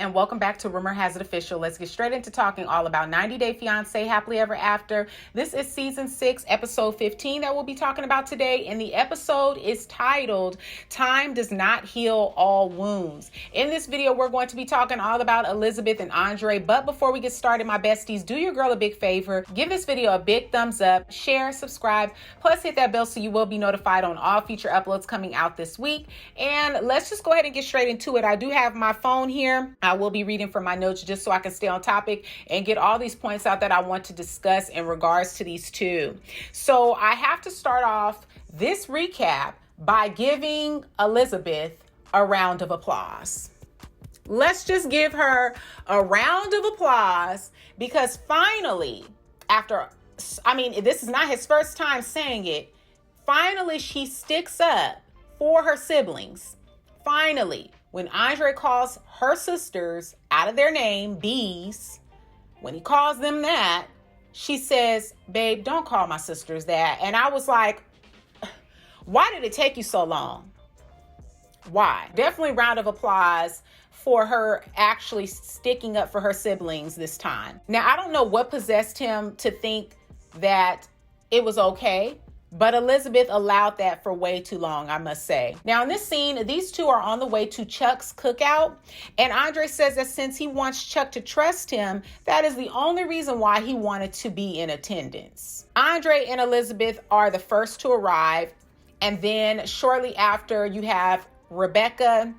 and welcome back to Rumor Has It Official. Let's get straight into talking all about 90 Day Fiance Happily Ever After. This is season 6, episode 15 that we'll be talking about today, and the episode is titled Time Does Not Heal All Wounds. In this video, we're going to be talking all about Elizabeth and Andrei, but before we get started, my besties, do your girl a big favor. Give this video a big thumbs up, share, subscribe, plus hit that bell so you will be notified on all future uploads coming out this week. And let's just go ahead and get straight into it. I do have my phone here. I will be reading from my notes just so I can stay on topic and get all these points out that I want to discuss in regards to these two. So I have to start off this recap by giving Elizabeth a round of applause. Let's just give her a round of applause because finally, this is not his first time saying it. Finally, she sticks up for her siblings. Finally, when Andrei calls her sisters out of their name, B's, when he calls them that, she says, babe, don't call my sisters that. And I was like, why did it take you so long? Why? Definitely round of applause for her actually sticking up for her siblings this time. Now, I don't know what possessed him to think that it was okay, but Elizabeth allowed that for way too long, I must say. Now, in this scene, these two are on the way to Chuck's cookout, and Andrei says that since he wants Chuck to trust him, that is the only reason why he wanted to be in attendance. Andrei and Elizabeth are the first to arrive, and then shortly after, you have Rebecca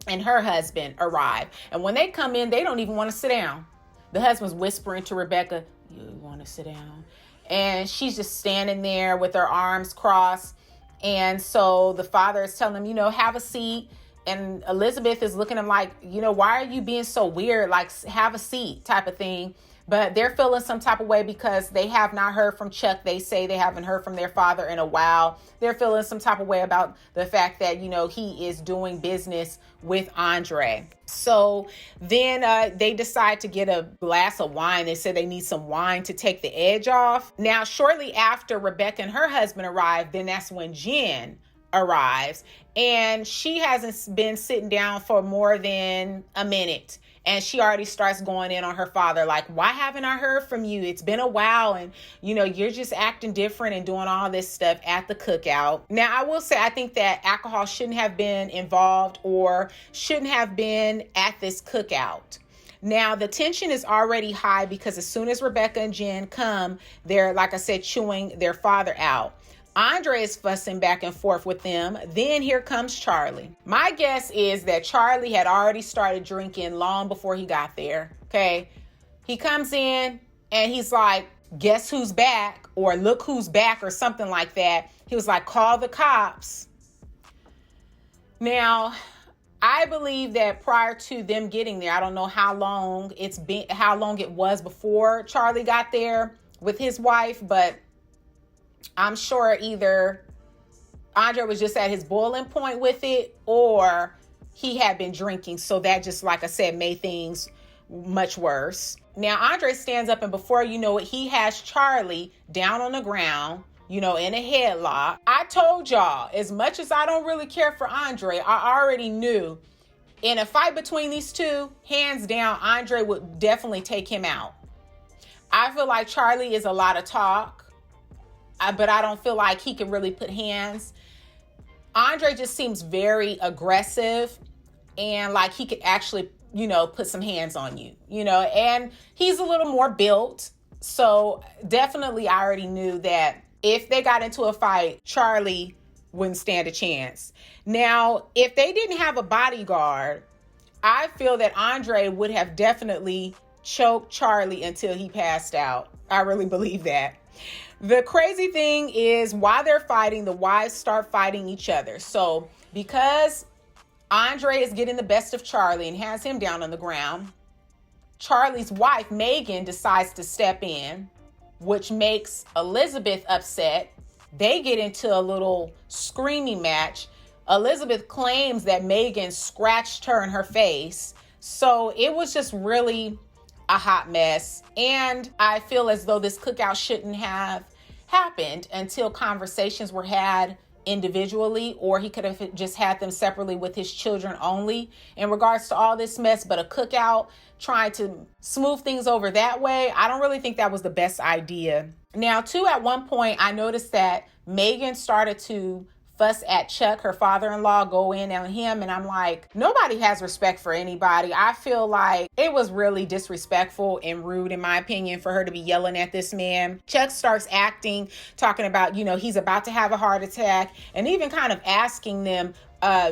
and her husband arrive. And when they come in, they don't even want to sit down. The husband's whispering to Rebecca, you want to sit down? And she's just standing there with her arms crossed. And so the father is telling him, have a seat. And Elizabeth is looking at him like, why are you being so weird? Like, have a seat type of thing. But they're feeling some type of way because they have not heard from Chuck. They say they haven't heard from their father in a while. They're feeling some type of way about the fact that, he is doing business with Andrei. So then they decide to get a glass of wine. They said they need some wine to take the edge off. Now, shortly after Rebecca and her husband arrive, then that's when Jen arrives. And she hasn't been sitting down for more than a minute. And she already starts going in on her father, like, why haven't I heard from you? It's been a while. And, you're just acting different and doing all this stuff at the cookout. Now, I will say, I think that alcohol shouldn't have been involved or shouldn't have been at this cookout. Now, the tension is already high because as soon as Rebecca and Jen come, they're, like I said, chewing their father out. Andrei is fussing back and forth with them. Then here comes Charlie. My guess is that Charlie had already started drinking long before he got there. Okay. He comes in and he's like, guess who's back? Or look who's back or something like that. He was like, call the cops. Now, I believe that prior to them getting there, I don't know how long it was before Charlie got there with his wife, but I'm sure either Andrei was just at his boiling point with it or he had been drinking. So that just, like I said, made things much worse. Now, Andrei stands up and before you know it, he has Charlie down on the ground, in a headlock. I told y'all, as much as I don't really care for Andrei, I already knew in a fight between these two, hands down, Andrei would definitely take him out. I feel like Charlie is a lot of talk. But I don't feel like he can really put hands. Andrei just seems very aggressive and like he could actually, put some hands on you, and he's a little more built. So definitely I already knew that if they got into a fight, Charlie wouldn't stand a chance. Now, if they didn't have a bodyguard, I feel that Andrei would have definitely choked Charlie until he passed out. I really believe that. The crazy thing is while they're fighting, the wives start fighting each other. So because Andrei is getting the best of Charlie and has him down on the ground, Charlie's wife, Megan, decides to step in, which makes Elizabeth upset. They get into a little screaming match. Elizabeth claims that Megan scratched her in her face. So it was just really a hot mess. And I feel as though this cookout shouldn't have happened until conversations were had individually, or he could have just had them separately with his children only in regards to all this mess. But a cookout, trying to smooth things over that way, I don't really think that was the best idea. Now, too, at one point, I noticed that Megan started to fuss at Chuck, her father-in-law, go in on him. And I'm like, nobody has respect for anybody. I feel like it was really disrespectful and rude, in my opinion, for her to be yelling at this man. Chuck starts acting, talking about, he's about to have a heart attack, and even kind of asking them,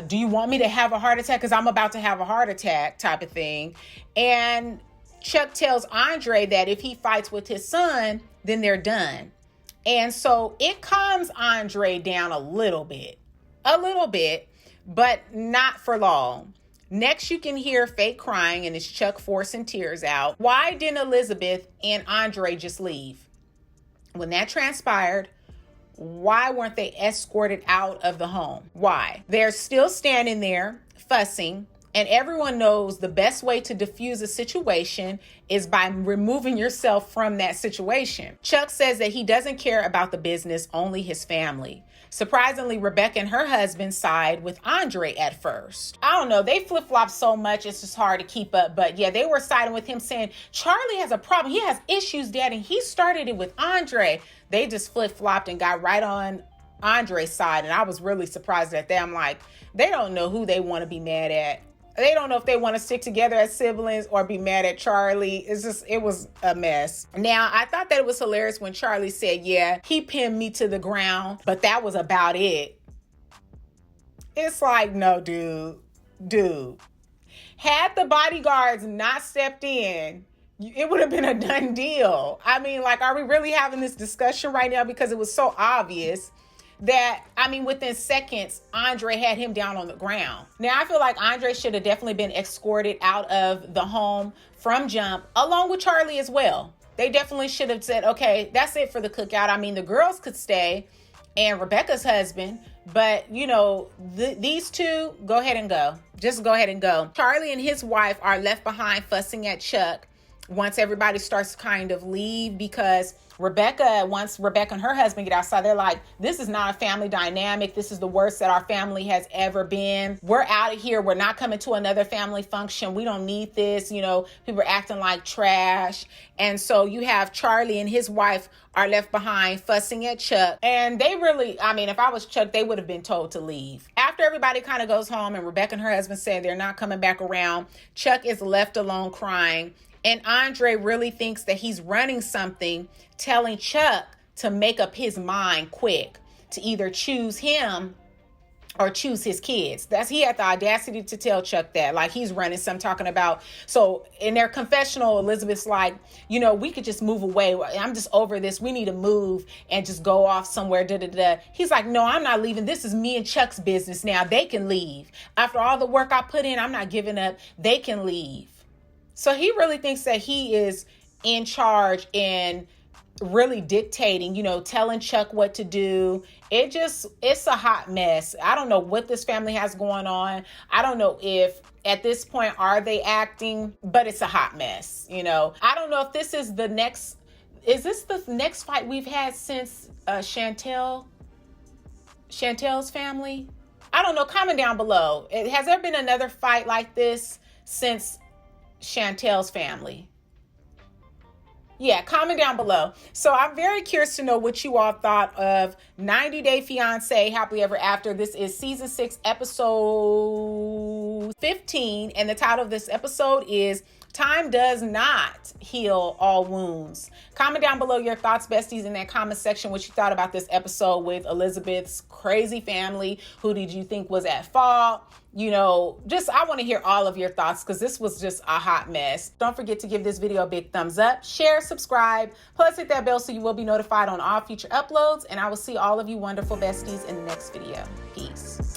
do you want me to have a heart attack? Because I'm about to have a heart attack, type of thing. And Chuck tells Andrei that if he fights with his son, then they're done. And so it calms Andrei down a little bit, but not for long. Next, you can hear fake crying, and it's Chuck forcing tears out. Why didn't Elizabeth and Andrei just leave? When that transpired, why weren't they escorted out of the home? Why? They're still standing there fussing. And everyone knows the best way to diffuse a situation is by removing yourself from that situation. Chuck says that he doesn't care about the business, only his family. Surprisingly, Rebecca and her husband side with Andrei at first. I don't know, they flip-flop so much, it's just hard to keep up. But yeah, they were siding with him, saying, Charlie has a problem. He has issues, Dad, and he started it with Andrei. They just flip-flopped and got right on Andrei's side. And I was really surprised at that. I'm like, they don't know who they want to be mad at. They don't know if they want to stick together as siblings or be mad at Charlie. It was a mess. Now, I thought that it was hilarious when Charlie said, yeah, he pinned me to the ground, but that was about it. It's like, no, dude. Had the bodyguards not stepped in, it would have been a done deal. I mean, like, are we really having this discussion right now? Because it was so obvious that, within seconds, Andrei had him down on the ground. Now, I feel like Andrei should have definitely been escorted out of the home from jump, along with Charlie as well. They definitely should have said, okay, that's it for the cookout. The girls could stay, and Rebecca's husband, but, these two, go ahead and go. Just go ahead and go. Charlie and his wife are left behind fussing at Chuck once everybody starts to kind of leave, because once Rebecca and her husband get outside, they're like, this is not a family dynamic. This is the worst that our family has ever been. We're out of here. We're not coming to another family function. We don't need this. People are acting like trash. And so you have Charlie and his wife are left behind fussing at Chuck. And they really, if I was Chuck, they would have been told to leave. After everybody kind of goes home and Rebecca and her husband say they're not coming back around, Chuck is left alone crying. And Andrei really thinks that he's running something, telling Chuck to make up his mind quick, to either choose him or choose his kids. He had the audacity to tell Chuck that, like he's running some, talking about, so in their confessional, Elizabeth's like, we could just move away. I'm just over this. We need to move and just go off somewhere. He's like, no, I'm not leaving. This is me and Chuck's business now. They can leave. After all the work I put in, I'm not giving up. They can leave. So he really thinks that he is in charge and really dictating, telling Chuck what to do. It's a hot mess. I don't know what this family has going on. I don't know if at this point are they acting, but it's a hot mess. I don't know if this is the next fight we've had since Chantel's family? I don't know. Comment down below. Has there been another fight like this since Chantel's family? Yeah, comment down below. So I'm very curious to know what you all thought of 90 Day Fiance Happily Ever After. This is season 6, episode 15. And the title of this episode is Time Does Not Heal All Wounds. Comment down below your thoughts, besties, in that comment section, what you thought about this episode with Elizabeth's crazy family. Who did you think was at fault? I want to hear all of your thoughts, because this was just a hot mess. Don't forget to give this video a big thumbs up, share, subscribe, plus hit that bell so you will be notified on all future uploads. And I will see all of you wonderful besties in the next video. Peace.